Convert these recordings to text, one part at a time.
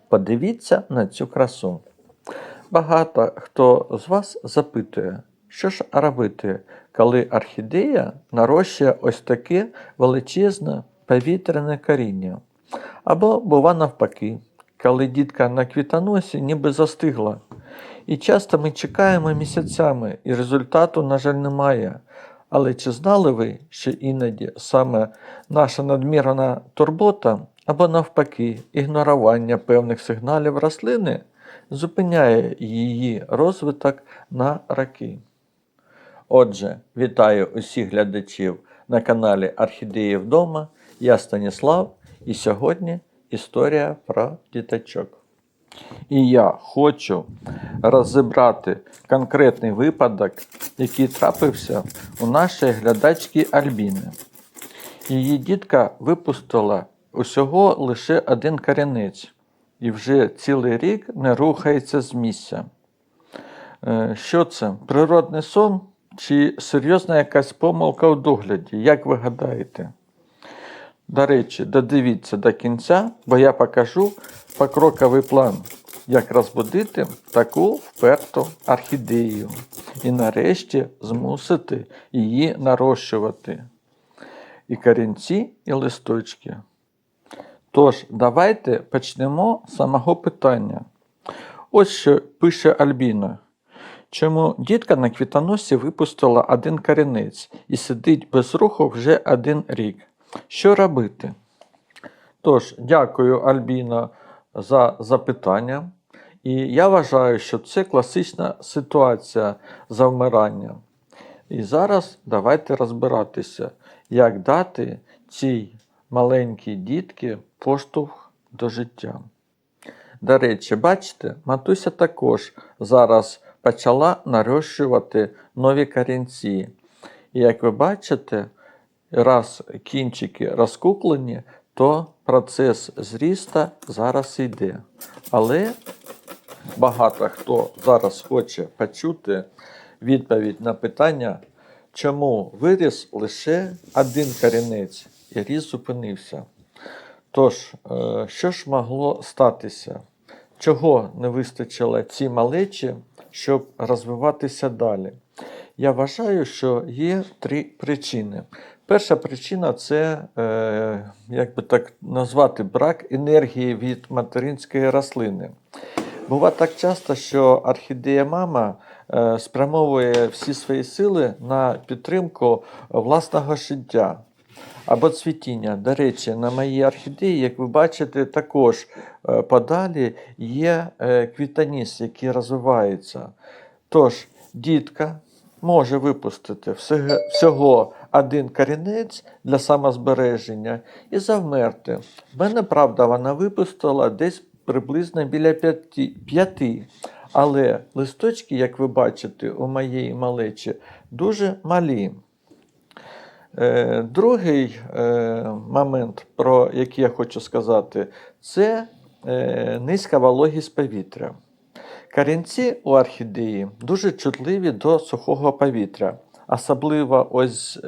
Подивіться на цю красу. Багато хто з вас запитує, що ж робити, коли орхідея нарощує ось таке величезне повітряне коріння. Або, бува навпаки, коли дітка на квітоносі ніби застигла. І часто ми чекаємо місяцями, і результату, на жаль, немає. Але чи знали ви, що іноді саме наша надмірна турбота або навпаки ігнорування певних сигналів рослини зупиняє її розвиток на роки? Отже, вітаю усіх глядачів на каналі Орхідеї вдома. Я Станіслав, і сьогодні історія про діточок. І я хочу розібрати конкретний випадок, який трапився у нашої глядачки Альбіни. Її дітка випустила усього лише один корінець і вже цілий рік не рухається з місця. Що це? Природний сон чи серйозна якась помилка у догляді? Як ви гадаєте? До речі, додивіться до кінця, бо я покажу покроковий план, як розбудити таку вперту орхідею і нарешті змусити її нарощувати і корінці, і листочки. Тож, давайте почнемо з самого питання. Ось що пише Альбіна. Чому дітка на квітоносі випустила один корінець і сидить без руху вже один рік? Що робити? Тож, дякую, Альбіна, за запитання. І я вважаю, що це класична ситуація завмирання. І зараз давайте розбиратися, як дати цій маленькій дітці поштовх до життя. До речі, бачите, матуся також зараз почала нарощувати нові корінці. І як ви бачите, раз кінчики розкуклені, то процес зріста зараз йде. Але багато хто зараз хоче почути відповідь на питання, чому виріс лише один корінець і ріст зупинився. Тож, що ж могло статися? Чого не вистачило цій малечі, щоб розвиватися далі? Я вважаю, що є три причини. Перша причина – це, як би так назвати, брак енергії від материнської рослини. Буває так часто, що орхідея-мама спрямовує всі свої сили на підтримку власного життя або цвітіння. До речі, на моїй орхідеї, як ви бачите, також подалі є квітоніс, який розвивається. Тож, дітка може випустити всього один корінець для самозбереження і завмерти. В мене, правда, вона випустила десь приблизно біля 5. Але листочки, як ви бачите, у моєї малечі дуже малі. Другий момент, про який я хочу сказати, це низька вологість повітря. Корінці у орхідеї дуже чутливі до сухого повітря. Особливо ось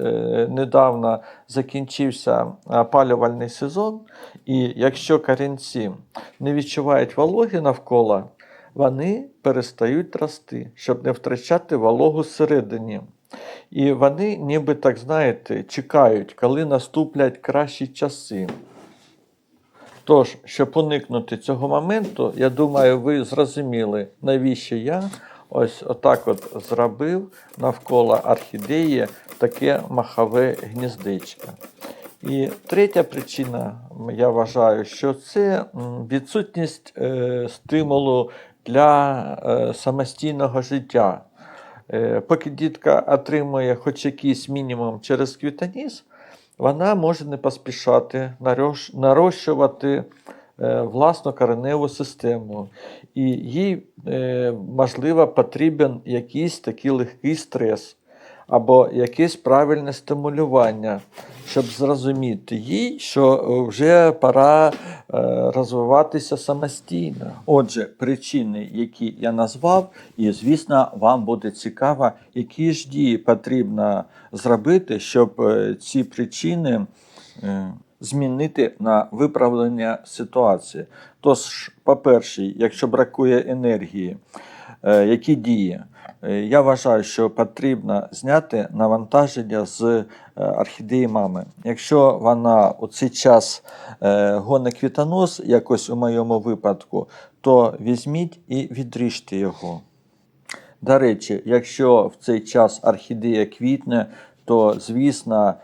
недавно закінчився опалювальний сезон, і якщо корінці не відчувають вологи навколо, вони перестають рости, щоб не втрачати вологу всередині. І вони, ніби так, знаєте, чекають, коли наступлять кращі часи. Тож, щоб уникнути цього моменту, я думаю, ви зрозуміли, навіщо я ось отак от зробив навколо орхідеї таке махове гніздечко. І третя причина, я вважаю, що це відсутність стимулу для самостійного життя. Поки дітка отримує хоч якийсь мінімум через квітоніс, вона може не поспішати нарощувати власну кореневу систему. І їй, можливо, потрібен якийсь такий легкий стрес або якесь правильне стимулювання, щоб зрозуміти їй, що вже пора розвиватися самостійно. Отже, причини, які я назвав, і, звісно, вам буде цікаво, які ж дії потрібно зробити, щоб ці причини змінити на виправлення ситуації. Тож, по-перше, якщо бракує енергії, які дії? Я вважаю, що потрібно зняти навантаження з орхідеї мами. Якщо вона у цей час гонить квітонос, якось у моєму випадку, то візьміть і відріжте його. До речі, якщо в цей час орхідея квітне, то, звісно,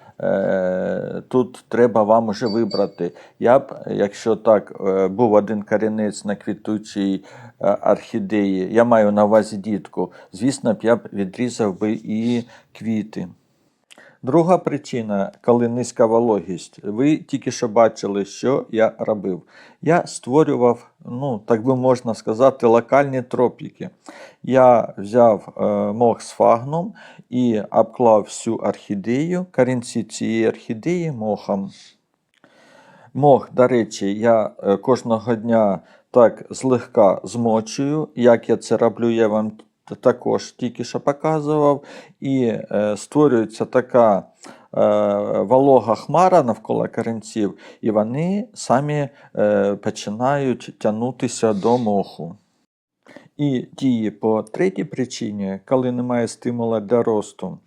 тут треба вам вже вибрати. Я б, якщо так, був один корінець на квітучій орхідеї, я маю на увазі дітку, звісно, я б відрізав би і квіти. Друга причина, коли низька вологість. Ви тільки що бачили, що я робив. Я створював, так би можна сказати, локальні тропіки. Я взяв мох сфагнум і обклав всю орхідею, корінці цієї орхідеї мохом. Мох, до речі, я кожного дня так злегка змочую. Як я це роблю, я вам також тільки що показував. І створюється така волога хмара навколо корінців, і вони самі починають тягнутися до моху. І дії по третій причині, коли немає стимула для росту,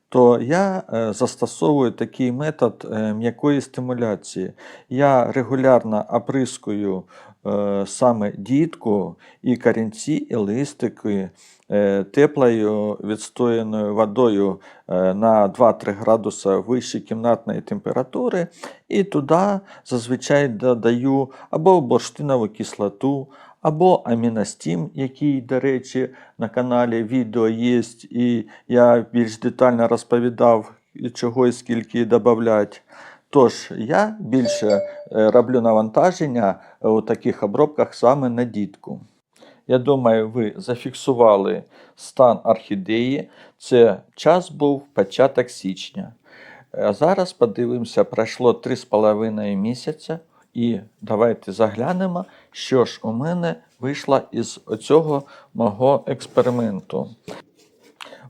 то я застосовую такий метод м'якої стимуляції. Я регулярно оприскую саме дітку і корінці, і листики теплою відстояною водою на 2-3 градуси вище кімнатної температури, і туди зазвичай додаю або бурштинову кислоту, або аміностім, який, до речі, на каналі відео є, і я більш детально розповідав, чого і скільки додавати. Тож, я більше роблю навантаження у таких обробках саме на дітку. Я думаю, ви зафіксували стан орхідеї. Це час був початок січня. А зараз подивимося, пройшло 3,5 місяця. І давайте заглянемо, що ж у мене вийшло із оцього мого експерименту.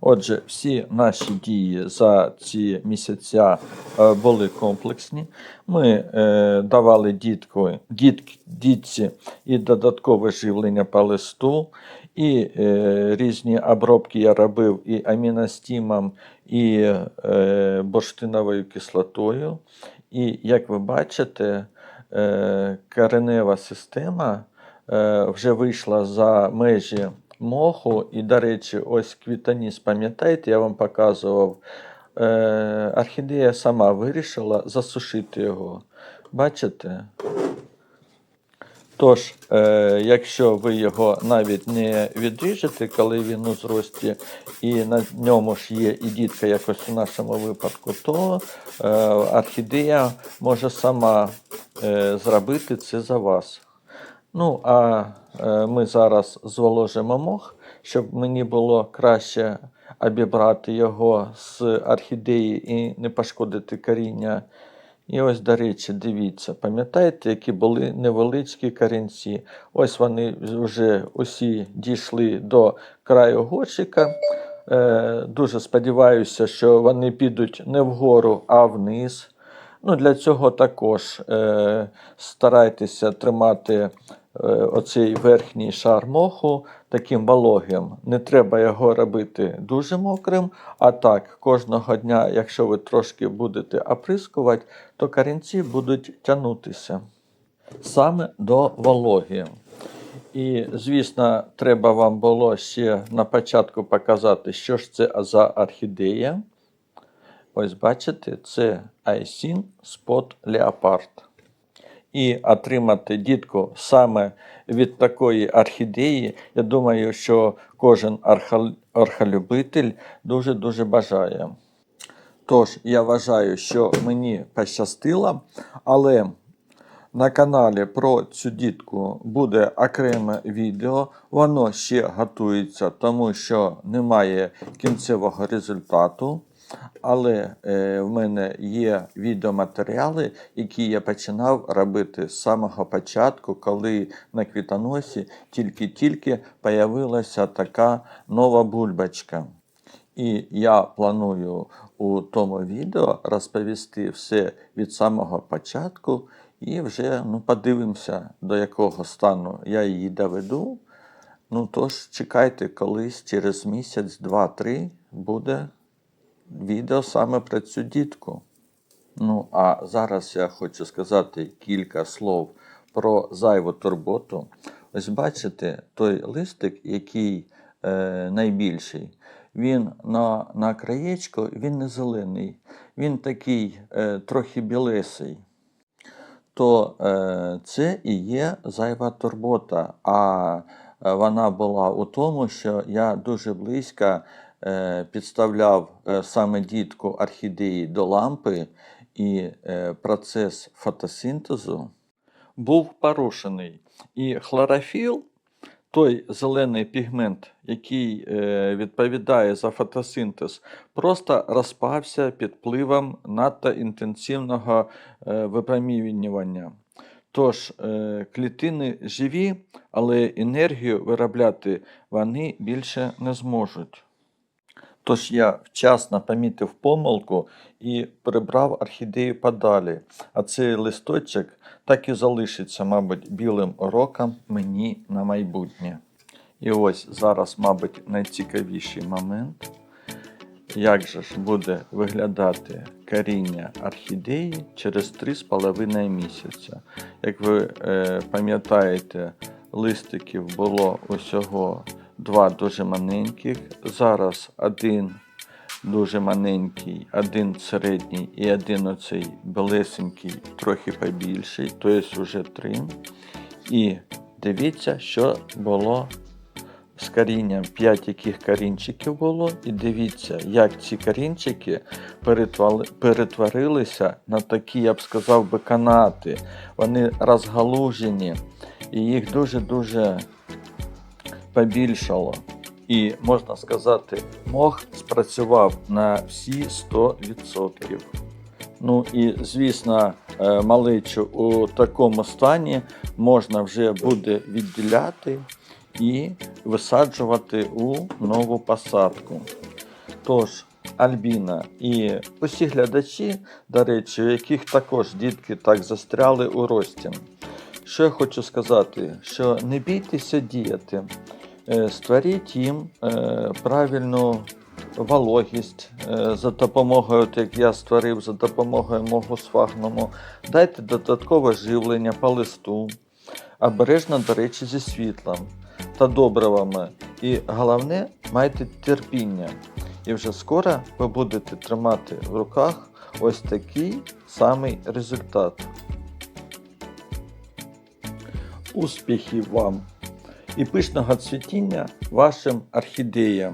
Отже, всі наші дії за ці місяця були комплексні. Ми давали дітці і додаткове живлення по листу, і різні обробки я робив і аміностімом, і бурштиновою кислотою. І, як ви бачите, коренева система вже вийшла за межі моху. І, до речі, ось квітоніс, пам'ятаєте, я вам показував, орхідея сама вирішила засушити його. Бачите? Тож, якщо ви його навіть не відріжете, коли він у зрості, і на ньому ж є і дітка, якось у нашому випадку, то орхідея може сама зробити це за вас. Ну, а ми зараз зволожимо мох, щоб мені було краще обібрати його з орхідеї і не пошкодити коріння. І ось, до речі, дивіться, пам'ятаєте, які були невеличкі корінці? Ось вони вже усі дійшли до краю горщика. Дуже сподіваюся, що вони підуть не вгору, а вниз. Ну, для цього також старайтеся тримати оцей верхній шар моху таким вологим. Не треба його робити дуже мокрим, а так, кожного дня, якщо ви трошки будете оприскувати, то корінці будуть тягнутися саме до вологи. І, звісно, треба вам було ще на початку показати, що ж це за орхідея. Ось бачите, це Aisin Spot Leopard. І отримати дітку саме від такої орхідеї, я думаю, що кожен орхолюбитель дуже-дуже бажає. Тож, я вважаю, що мені пощастило, але на каналі про цю дітку буде окреме відео, воно ще готується, тому що немає кінцевого результату. Але в мене є відеоматеріали, які я починав робити з самого початку, коли на квітоносі тільки-тільки появилася така нова бульбочка. І я планую у тому відео розповісти все від самого початку і вже подивимося, до якого стану я її доведу. Тож чекайте, колись через місяць, 2-3 буде відео саме про цю дітку. А зараз я хочу сказати кілька слов про зайву турботу. Ось бачите, той листик, який найбільший, він на краєчку, він не зелений, він такий трохи білесий. То це і є зайва турбота, а вона була у тому, що я дуже близько підставляв саме дітку орхідеї до лампи, і процес фотосинтезу був порушений. І хлорофіл, той зелений пігмент, який відповідає за фотосинтез, просто розпався під впливом надто інтенсивного випромінювання. Тож клітини живі, але енергію виробляти вони більше не зможуть. Тож я вчасно помітив помилку і прибрав орхідею подалі, а цей листочок так і залишиться, мабуть, білим уроком мені на майбутнє. І ось зараз, мабуть, найцікавіший момент. Як же ж буде виглядати коріння орхідеї через 3,5 місяця. Як ви пам'ятаєте, листиків було усього 2 дуже маленьких. Зараз 1 дуже маленький, 1 середній і 1 оцей белесенький, трохи побільший, тобто вже 3. І дивіться, що було з корінням, 5 яких корінчиків було, і дивіться, як ці корінчики перетворилися на такі, я б сказав би, канати. Вони розгалужені, і їх дуже-дуже побільшало. І, можна сказати, мох спрацював на всі 100%. І, звісно, малечу у такому стані можна вже буде відділяти і висаджувати у нову посадку. Тож, Альбіна і усі глядачі, до речі, у яких також дітки так застряли у рості. Що я хочу сказати, що не бійтеся діяти, створіть їм правильну вологість за допомогою, як я створив, за допомогою мого сфагнуму. Дайте додаткове живлення по листу, обережно, до речі, зі світлом та добривами. І головне, майте терпіння. І вже скоро ви будете тримати в руках ось такий самий результат. Успіхів вам і пишного цвітіння вашим орхідеям.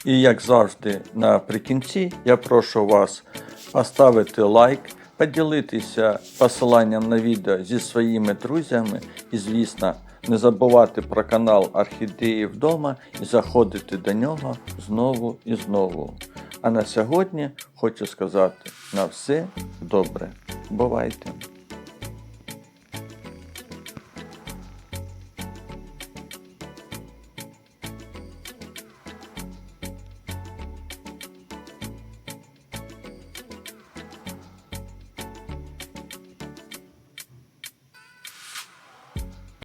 І як завжди наприкінці я прошу вас поставити лайк, поділитися посиланням на відео зі своїми друзями і, звісно, не забувати про канал Орхідеї вдома і заходити до нього знову і знову. А на сьогодні хочу сказати на все добре. Бувайте!